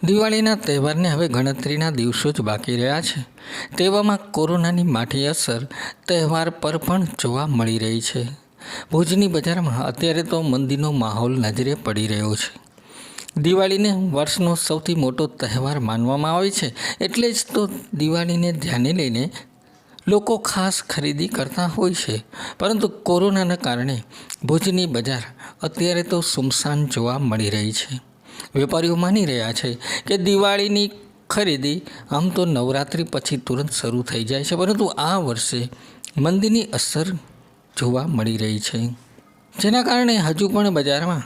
દિવાળીના તહેવારને હવે ગણતરીના દિવસો જ બાકી રહ્યા છે. તેવામાં કોરોનાની માઠી અસર તહેવાર પર પણ જોવા મળી રહી છે. ભુજની બજારમાં અત્યારે તો મંદીનો માહોલ નજરે પડી રહ્યો છે. દિવાળીને વર્ષનો સૌથી મોટો તહેવાર માનવામાં આવે છે, એટલે જ તો દિવાળીને ધ્યાને લઈને લોકો ખાસ ખરીદી કરતા હોય છે. પરંતુ કોરોનાના કારણે ભુજની બજાર અત્યારે તો સુમસાન જોવા મળી રહી છે. વેપારીઓ માની રહ્યા છે કે દિવાળીની ખરીદી આમ તો નવરાત્રિ પછી તુરંત શરૂ થઈ જાય છે, પરંતુ આ વર્ષે મંદીની અસર જોવા મળી રહી છે, જેના કારણે હજુ પણ બજારમાં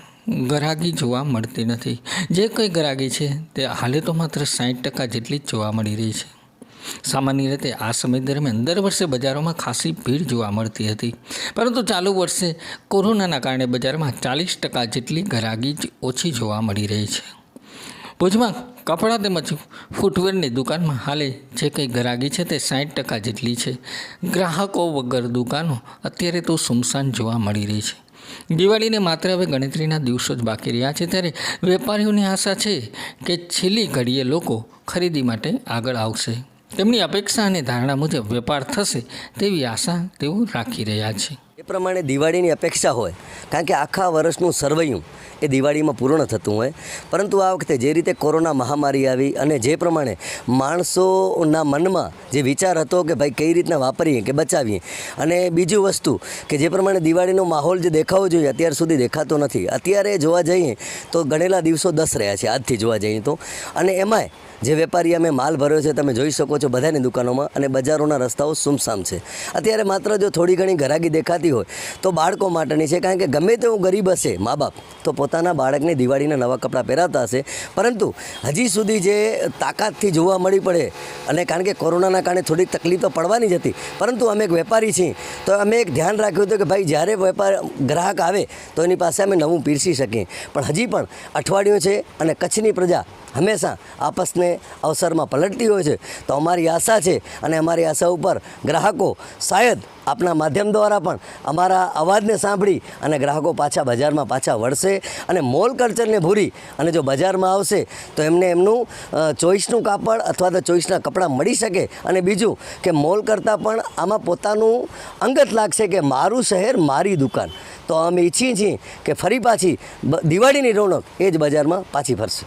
ગરાગી જોવા મળતી નથી. જે કંઈ ગરાગી છે તે હાલે તો માત્ર 60% જેટલી જ જોવા મળી રહી છે. સામાન્ય રીતે આ સમય દરમિયાન દર વર્ષે બજારોમાં ખાસી ભીડ જોવા મળતી હતી, પરંતુ ચાલુ વર્ષે કોરોનાના કારણે બજારમાં 40% જેટલી ગરાગી જ ઓછી જોવા મળી રહી છે. ભુજમાં કપડાં તેમજ ફૂટવેરની દુકાનમાં હાલે જે કંઈ ગરાગી છે તે 60% જેટલી છે. ગ્રાહકો વગર દુકાનો અત્યારે તો સુમસાન જોવા મળી રહી છે. દિવાળીને માત્ર હવે ગણતરીના દિવસો જ બાકી રહ્યા છે, ત્યારે વેપારીઓની આશા છે કે છેલ્લી ઘડીએ લોકો ખરીદી માટે આગળ આવશે. તેમની અપેક્ષા અને ધારણા મુજબ વેપાર થશે તેવી આશા તેઓ રાખી રહ્યા છે. એ પ્રમાણે દિવાળીની અપેક્ષા હોય, કારણ કે આખા વર્ષનું સરવૈયું એ દિવાળીમાં પૂર્ણ થતું હોય. પરંતુ આ વખતે જે રીતે કોરોના મહામારી આવી અને જે પ્રમાણે માણસોના મનમાં જે વિચાર હતો કે ભાઈ કઈ રીતના વાપરીએ કે બચાવીએ, અને બીજું વસ્તુ કે જે પ્રમાણે દિવાળીનો માહોલ જે દેખાવો જોઈએ અત્યાર સુધી દેખાતો નથી. અત્યારે જોવા જઈએ તો ગણેલા દિવસો 10 રહ્યા છે આજથી જોવા જઈએ તો, અને એમાંય જે વેપારી અમે માલ ભર્યો છે તમે જોઈ શકો છો બધાની દુકાનોમાં, અને બજારોના રસ્તાઓ સુમસામ છે. અત્યારે માત્ર જો થોડી ઘણી ગરાગી દેખાતી હોય તો બાળકો માટેની છે, કારણ કે ગમે તેવું ગરીબ હશે મા બાપ તો પોતાના બાળકને દિવાળીના નવા કપડાં પહેરાવતા હશે, પરંતુ હજી સુધી જે તાકાતથી જોવા મળી પડે, અને કારણ કે કોરોનાના કારણે થોડીક તકલીફ તો પડવાની જ હતી, પરંતુ અમે એક વેપારી છીએ તો અમે એક ધ્યાન રાખ્યું હતું કે ભાઈ જ્યારે ગ્રાહક આવે તો એની પાસે અમે નવું પીરસી શકીએ. પણ હજી પણ અઠવાડિયું છે અને કચ્છની પ્રજા હંમેશા આપસને અવસરમાં પલટતી હોય છે. તો અમારી આશા છે, અને અમારી આશા ઉપર ગ્રાહકો શાયદ આપના માધ્યમ દ્વારા પણ અમારા અવાજને સાંભળી અને ગ્રાહકો પાછા બજારમાં પાછા વળશે, અને મોલ કલ્ચરને ભૂલી અને જો બજારમાં આવશે તો એમને એમનું ચોઈસનું કાપડ અથવા તો ચોઈસના કપડાં મળી શકે. અને બીજું કે મોલ કરતાં પણ આમાં પોતાનું અંગત લાગશે કે મારું શહેર મારી દુકાન. તો અમે ઈચ્છીએ છીએ કે ફરી પાછી દિવાળીની રોનક એ જ બજારમાં પાછી ફરશે.